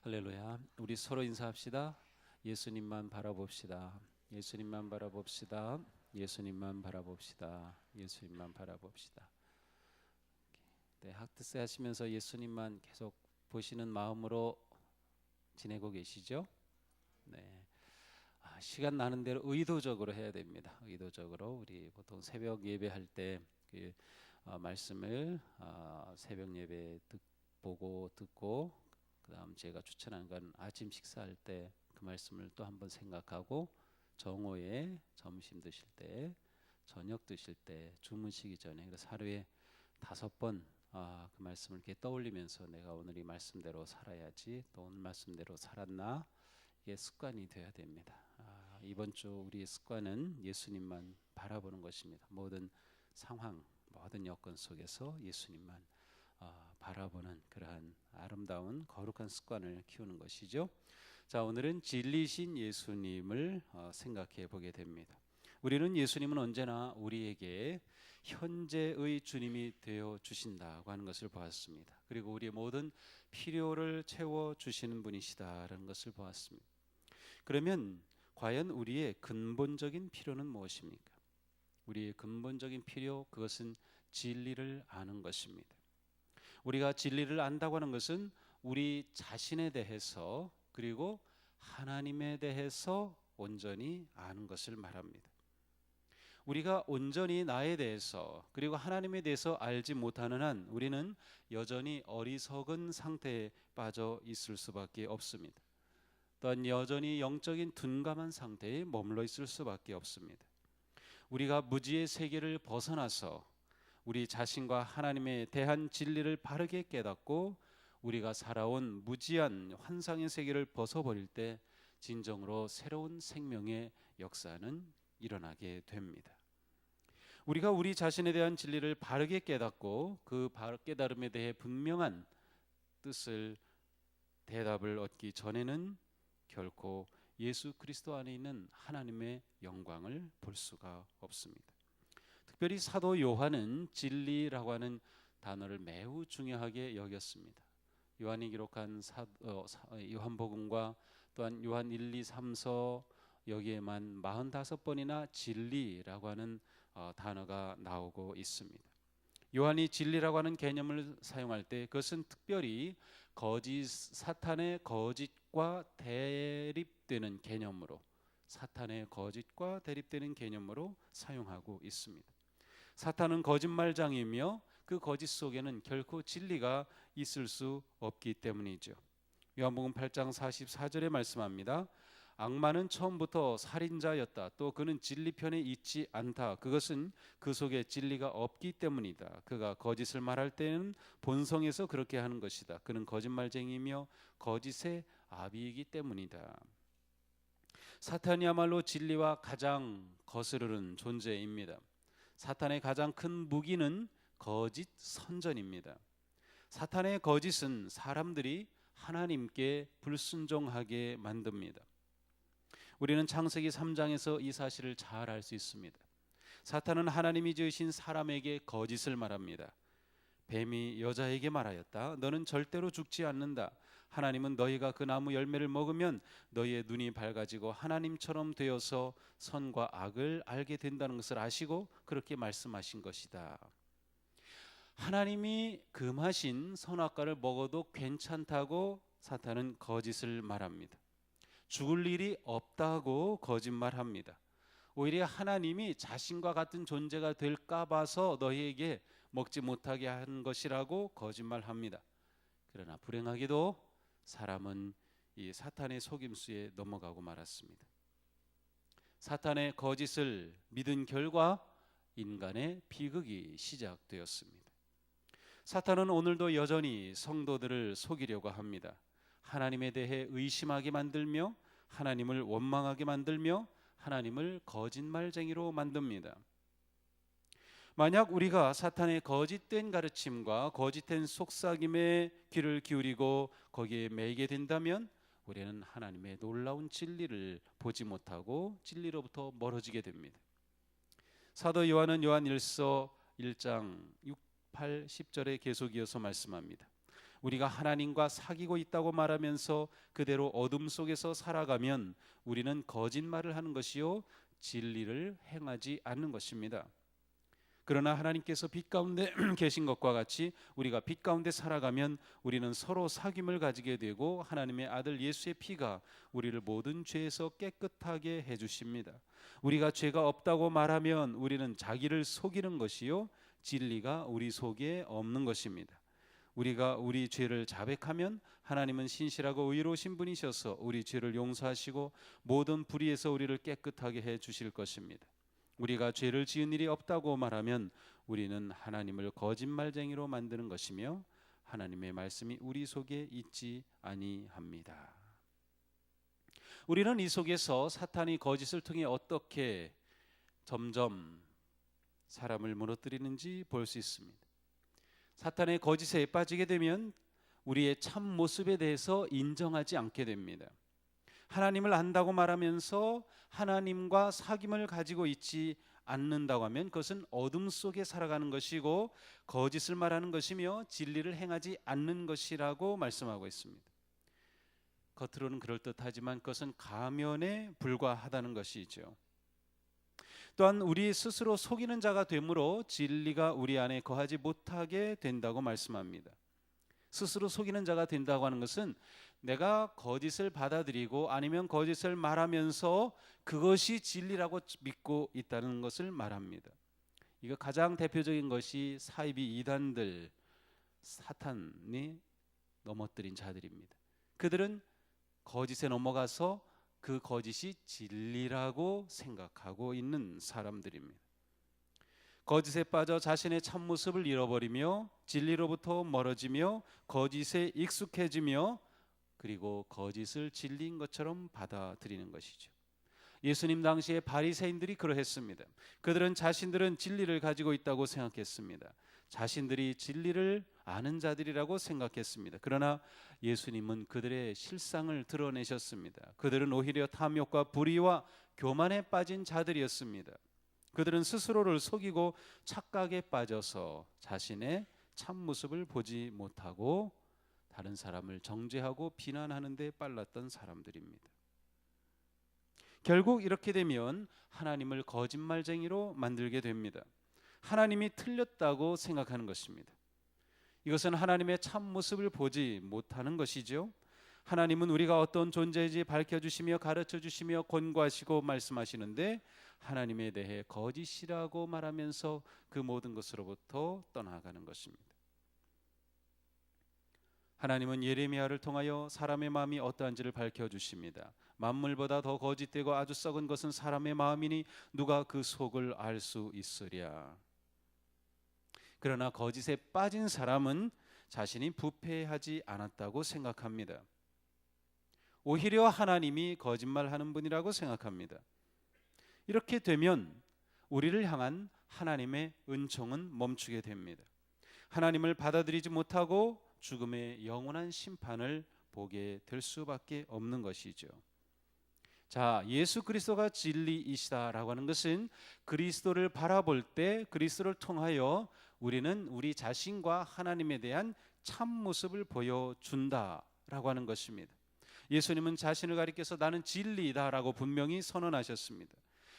할렐루야. 우리 서로 인사합시다. 예수님만 바라봅시다. 예수님만 바라봅시다. 예수님만 바라봅시다. 예수님만 바라봅시다. 네, 학습 하시면서 예수님만 계속 보시는 마음으로 지내고 계시죠? 네. 시간 나는 대로 의도적으로 해야 됩니다. 의도적으로 우리 보통 새벽 예배할 때그 말씀을 새벽 예배 보고 듣고 그다음 제가 추천한 건 아침 식사할 때 그 말씀을 또 한번 생각하고 정오에 점심 드실 때, 저녁 드실 때, 주무시기 전에 그래서 하루에 5번 그 말씀을 이렇게 떠올리면서 내가 오늘 이 말씀대로 살아야지, 또 오늘 말씀대로 살았나, 이게 습관이 되어야 됩니다. 이번 주 우리의 습관은 예수님만 바라보는 것입니다. 모든 상황, 모든 여건 속에서 예수님만 바라보는 그러한 아름다운 거룩한 습관을 키우는 것이죠. 자, 오늘은 진리신 예수님을 생각해 보게 됩니다. 우리는 예수님은 언제나 우리에게 현재의 주님이 되어 주신다고 하는 것을 보았습니다. 그리고 우리의 모든 필요를 채워 주시는 분이시다라는 것을 보았습니다. 그러면 과연 우리의 근본적인 필요는 무엇입니까? 우리의 근본적인 필요, 그것은 진리를 아는 것입니다. 우리가 진리를 안다고 하는 것은 우리 자신에 대해서 그리고 하나님에 대해서 온전히 아는 것을 말합니다. 우리가 온전히 나에 대해서 그리고 하나님에 대해서 알지 못하는 한 우리는 여전히 어리석은 상태에 빠져 있을 수밖에 없습니다. 또한 여전히 영적인 둔감한 상태에 머물러 있을 수밖에 없습니다. 우리가 무지의 세계를 벗어나서 우리 자신과 하나님에 대한 진리를 바르게 깨닫고 우리가 살아온 무지한 환상의 세계를 벗어버릴 때 진정으로 새로운 생명의 역사는 일어나게 됩니다. 우리가 우리 자신에 대한 진리를 바르게 깨닫고 그 깨달음에 대해 분명한 뜻을 대답을 얻기 전에는 결코 예수 그리스도 안에 있는 하나님의 영광을 볼 수가 없습니다. 특별히 사도 요한은 진리라고 하는 단어를 매우 중요하게 여겼습니다. 요한이 기록한 요한복음과 또한 요한 1, 2, 3서 여기에만 45번이나 진리라고 하는 단어가 나오고 있습니다. 요한이 진리라고 하는 개념을 사용할 때 그것은 특별히 사탄의 거짓과 대립되는 개념으로, 사탄의 거짓과 대립되는 개념으로 사용하고 있습니다. 사탄은 거짓말장이며 그 거짓 속에는 결코 진리가 있을 수 없기 때문이죠. 요한복음 8장 44절에 말씀합니다. 악마는 처음부터 살인자였다. 또 그는 진리 편에 있지 않다. 그것은 그 속에 진리가 없기 때문이다. 그가 거짓을 말할 때는 본성에서 그렇게 하는 것이다. 그는 거짓말쟁이며 거짓의 아비이기 때문이다. 사탄이야말로 진리와 가장 거스르는 존재입니다. 사탄의 가장 큰 무기는 거짓 선전입니다. 사탄의 거짓은 사람들이 하나님께 불순종하게 만듭니다. 우리는 창세기 3장에서 이 사실을 잘 알 수 있습니다. 사탄은 하나님이 지으신 사람에게 거짓을 말합니다. 뱀이 여자에게 말하였다. 너는 절대로 죽지 않는다. 하나님은 너희가 그 나무 열매를 먹으면 너희의 눈이 밝아지고 하나님처럼 되어서 선과 악을 알게 된다는 것을 아시고 그렇게 말씀하신 것이다. 하나님이 금하신 선악과를 먹어도 괜찮다고 사탄은 거짓을 말합니다. 죽을 일이 없다고 거짓말합니다. 오히려 하나님이 자신과 같은 존재가 될까 봐서 너희에게 먹지 못하게 한 것이라고 거짓말합니다. 그러나 불행하게도 사람은 이 사탄의 속임수에 넘어가고 말았습니다. 사탄의 거짓을 믿은 결과 인간의 비극이 시작되었습니다. 사탄은 오늘도 여전히 성도들을 속이려고 합니다. 하나님에 대해 의심하게 만들며 하나님을 원망하게 만들며 하나님을 거짓말쟁이로 만듭니다. 만약 우리가 사탄의 거짓된 가르침과 거짓된 속삭임에 귀를 기울이고 거기에 매이게 된다면 우리는 하나님의 놀라운 진리를 보지 못하고 진리로부터 멀어지게 됩니다. 사도 요한은 요한 1서 1장 6, 8, 10절에 계속 이어서 말씀합니다. 우리가 하나님과 사귀고 있다고 말하면서 그대로 어둠 속에서 살아가면 우리는 거짓말을 하는 것이요 진리를 행하지 않는 것입니다. 그러나 하나님께서 빛 가운데 계신 것과 같이 우리가 빛 가운데 살아가면 우리는 서로 사귐을 가지게 되고 하나님의 아들 예수의 피가 우리를 모든 죄에서 깨끗하게 해주십니다. 우리가 죄가 없다고 말하면 우리는 자기를 속이는 것이요 진리가 우리 속에 없는 것입니다. 우리가 우리 죄를 자백하면 하나님은 신실하고 의로우신 분이셔서 우리 죄를 용서하시고 모든 불의에서 우리를 깨끗하게 해주실 것입니다. 우리가 죄를 지은 일이 없다고 말하면 우리는 하나님을 거짓말쟁이로 만드는 것이며 하나님의 말씀이 우리 속에 있지 아니합니다. 우리는 이 속에서 사탄이 거짓을 통해 어떻게 점점 사람을 무너뜨리는지 볼 수 있습니다. 사탄의 거짓에 빠지게 되면 우리의 참 모습에 대해서 인정하지 않게 됩니다. 하나님을 안다고 말하면서 하나님과 사귐을 가지고 있지 않는다고 하면 그것은 어둠 속에 살아가는 것이고 거짓을 말하는 것이며 진리를 행하지 않는 것이라고 말씀하고 있습니다. 겉으로는 그럴듯하지만 그것은 가면에 불과하다는 것이죠. 또한 우리 스스로 속이는 자가 되므로 진리가 우리 안에 거하지 못하게 된다고 말씀합니다. 스스로 속이는 자가 된다고 하는 것은 내가 거짓을 받아들이고 아니면 거짓을 말하면서 그것이 진리라고 믿고 있다는 것을 말합니다. 이거 가장 대표적인 것이 사이비 이단들, 사탄이 넘어뜨린 자들입니다. 그들은 거짓에 넘어가서 그 거짓이 진리라고 생각하고 있는 사람들입니다. 거짓에 빠져 자신의 참모습을 잃어버리며 진리로부터 멀어지며 거짓에 익숙해지며 그리고 거짓을 진리인 것처럼 받아들이는 것이죠. 예수님 당시에 바리새인들이 그러했습니다. 그들은 자신들은 진리를 가지고 있다고 생각했습니다. 자신들이 진리를 아는 자들이라고 생각했습니다. 그러나 예수님은 그들의 실상을 드러내셨습니다. 그들은 오히려 탐욕과 불의와 교만에 빠진 자들이었습니다. 그들은 스스로를 속이고 착각에 빠져서 자신의 참모습을 보지 못하고 다른 사람을 정죄하고 비난하는 데 빨랐던 사람들입니다. 결국 이렇게 되면 하나님을 거짓말쟁이로 만들게 됩니다. 하나님이 틀렸다고 생각하는 것입니다. 이것은 하나님의 참모습을 보지 못하는 것이죠. 하나님은 우리가 어떤 존재인지 밝혀주시며 가르쳐주시며 권고하시고 말씀하시는데 하나님에 대해 거짓이라고 말하면서 그 모든 것으로부터 떠나가는 것입니다. 하나님은 예레미야를 통하여 사람의 마음이 어떠한지를 밝혀주십니다. 만물보다 더 거짓되고 아주 썩은 것은 사람의 마음이니 누가 그 속을 알 수 있으랴. 그러나 거짓에 빠진 사람은 자신이 부패하지 않았다고 생각합니다. 오히려 하나님이 거짓말하는 분이라고 생각합니다. 이렇게 되면 우리를 향한 하나님의 은총은 멈추게 됩니다. 하나님을 받아들이지 못하고 죽음의 영원한 심판을 보게 될 수밖에 없는 것이죠. 자, 예수 그리스도가 진리이시다라고 하는 것은 그리스도를 바라볼 때 그리스도를 통하여 우리는 우리 자신과 하나님에 대한 참 모습을 보여준다라고 하는 것입니다. 예수님은 자신을 가리켜서 나는 진리이다라고 분명히 선언하셨습니다.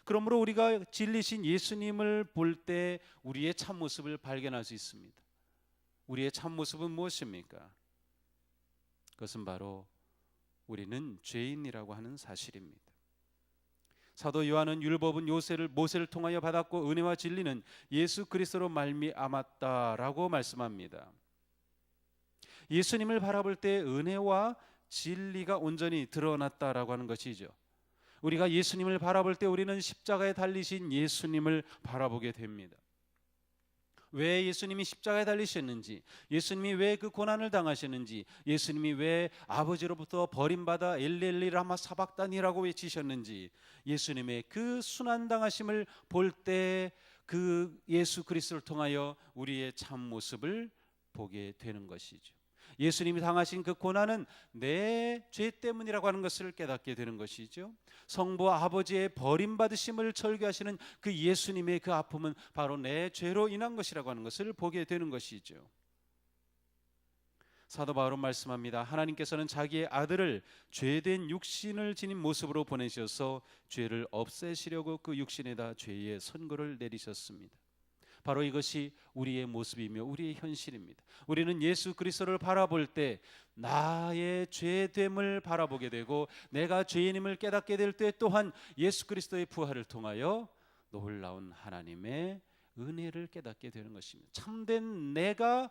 그러므로 우리가 진리신 예수님을 볼 때 우리의 참 모습을 발견할 수 있습니다. 우리의 참 모습은 무엇입니까? 그것은 바로 우리는 죄인이라고 하는 사실입니다. 사도 요한은 율법은 모세를 통하여 받았고 은혜와 진리는 예수 그리스도로 말미암았다라고 말씀합니다. 예수님을 바라볼 때 은혜와 진리가 온전히 드러났다라고 하는 것이죠. 우리가 예수님을 바라볼 때 우리는 십자가에 달리신 예수님을 바라보게 됩니다. 왜 예수님이 십자가에 달리셨는지, 예수님이 왜 그 고난을 당하셨는지, 예수님이 왜 아버지로부터 버림받아 엘리 라마 사박단이라고 외치셨는지, 예수님의 그 순환당하심을 볼 때 그 예수 그리스도를 통하여 우리의 참 모습을 보게 되는 것이죠. 예수님이 당하신 그 고난은 내 죄 때문이라고 하는 것을 깨닫게 되는 것이죠. 성부 아버지의 버림받으심을 절규하시는 그 예수님의 그 아픔은 바로 내 죄로 인한 것이라고 하는 것을 보게 되는 것이죠. 사도 바울은 말씀합니다. 하나님께서는 자기의 아들을 죄된 육신을 지닌 모습으로 보내셔서 죄를 없애시려고 그 육신에다 죄의 선고를 내리셨습니다. 바로 이것이 우리의 모습이며 우리의 현실입니다. 우리는 예수 그리스도를 바라볼 때 나의 죄됨을 바라보게 되고, 내가 죄인임을 깨닫게 될 때 또한 예수 그리스도의 부활을 통하여 놀라운 하나님의 은혜를 깨닫게 되는 것입니다. 참된 내가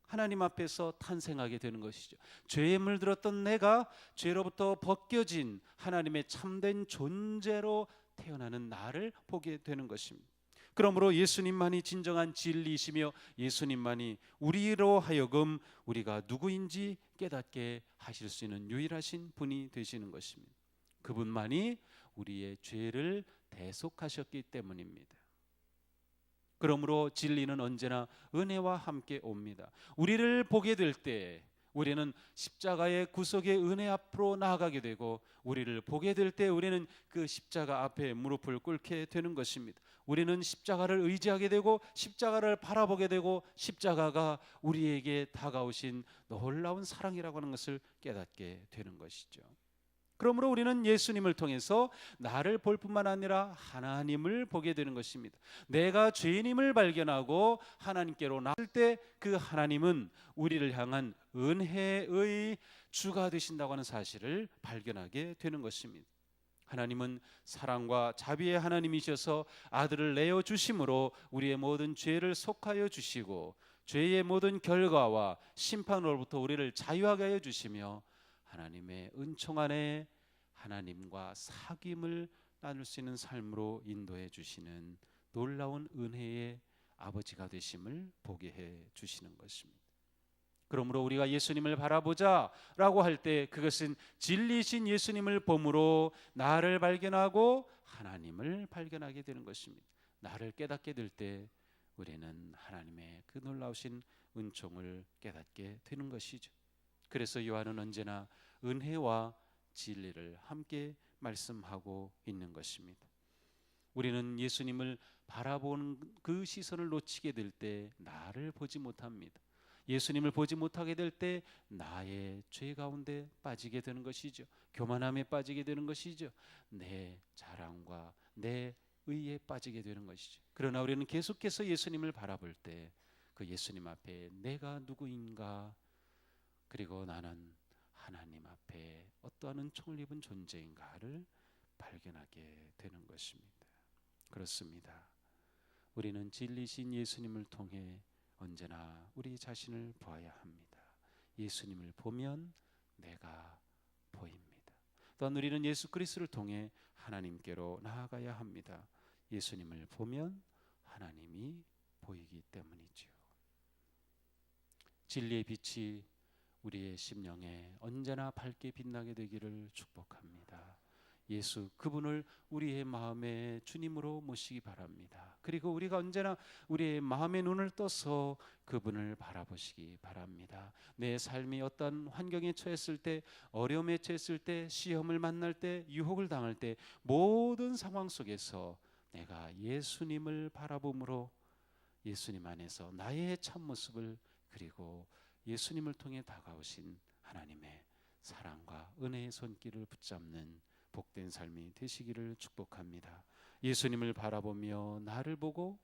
하나님 앞에서 탄생하게 되는 것이죠. 죄에 물들었던 내가 죄로부터 벗겨진 하나님의 참된 존재로 태어나는 나를 보게 되는 것입니다. 그러므로 예수님만이 진정한 진리이시며 예수님만이 우리로 하여금 우리가 누구인지 깨닫게 하실 수 있는 유일하신 분이 되시는 것입니다. 그분만이 우리의 죄를 대속하셨기 때문입니다. 그러므로 진리는 언제나 은혜와 함께 옵니다. 우리를 보게 될 때 우리는 십자가의 구속의 은혜 앞으로 나아가게 되고, 우리를 보게 될 때 우리는 그 십자가 앞에 무릎을 꿇게 되는 것입니다. 우리는 십자가를 의지하게 되고 십자가를 바라보게 되고, 십자가가 우리에게 다가오신 놀라운 사랑이라고 하는 것을 깨닫게 되는 것이죠. 그러므로 우리는 예수님을 통해서 나를 볼 뿐만 아니라 하나님을 보게 되는 것입니다. 내가 죄인임을 발견하고 하나님께로 나올 때 그 하나님은 우리를 향한 은혜의 주가 되신다고 하는 사실을 발견하게 되는 것입니다. 하나님은 사랑과 자비의 하나님이셔서 아들을 내어 주심으로 우리의 모든 죄를 속하여 주시고, 죄의 모든 결과와 심판으로부터 우리를 자유하게 하여 주시며, 하나님의 은총 안에 하나님과 사귐을 나눌 수 있는 삶으로 인도해 주시는 놀라운 은혜의 아버지가 되심을 보게 해 주시는 것입니다. 그러므로 우리가 예수님을 바라보자 라고 할 때 그것은 진리신 예수님을 봄으로 나를 발견하고 하나님을 발견하게 되는 것입니다. 나를 깨닫게 될 때 우리는 하나님의 그 놀라우신 은총을 깨닫게 되는 것이죠. 그래서 요한은 언제나 은혜와 진리를 함께 말씀하고 있는 것입니다. 우리는 예수님을 바라보는 그 시선을 놓치게 될 때 나를 보지 못합니다. 예수님을 보지 못하게 될 때 나의 죄 가운데 빠지게 되는 것이죠. 교만함에 빠지게 되는 것이죠. 내 자랑과 내 의에 빠지게 되는 것이죠. 그러나 우리는 계속해서 예수님을 바라볼 때 그 예수님 앞에 내가 누구인가, 그리고 나는 하나님 앞에 어떠한 은총을 입은 존재인가를 발견하게 되는 것입니다. 그렇습니다. 우리는 진리신 예수님을 통해 언제나 우리 자신을 보아야 합니다. 예수님을 보면 내가 보입니다. 또한 우리는 예수 그리스도를 통해 하나님께로 나아가야 합니다. 예수님을 보면 하나님이 보이기 때문이죠. 진리의 빛이 우리의 심령에 언제나 밝게 빛나게 되기를 축복합니다. 예수 그분을 우리의 마음의 주님으로 모시기 바랍니다. 그리고 우리가 언제나 우리의 마음의 눈을 떠서 그분을 바라보시기 바랍니다. 내 삶이 어떤 환경에 처했을 때, 어려움에 처했을 때, 시험을 만날 때, 유혹을 당할 때, 모든 상황 속에서 내가 예수님을 바라봄으로 예수님 안에서 나의 참모습을, 그리고 예수님을 통해 다가오신 하나님의 사랑과 은혜의 손길을 붙잡는 복된 삶이 되시기를 축복합니다. 예수님을 바라보며 나를 보고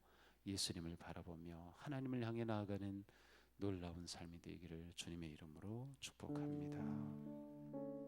예수님을 바라보며 하나님을 향해 나아가는 놀라운 삶이 되기를 주님의 이름으로 축복합니다.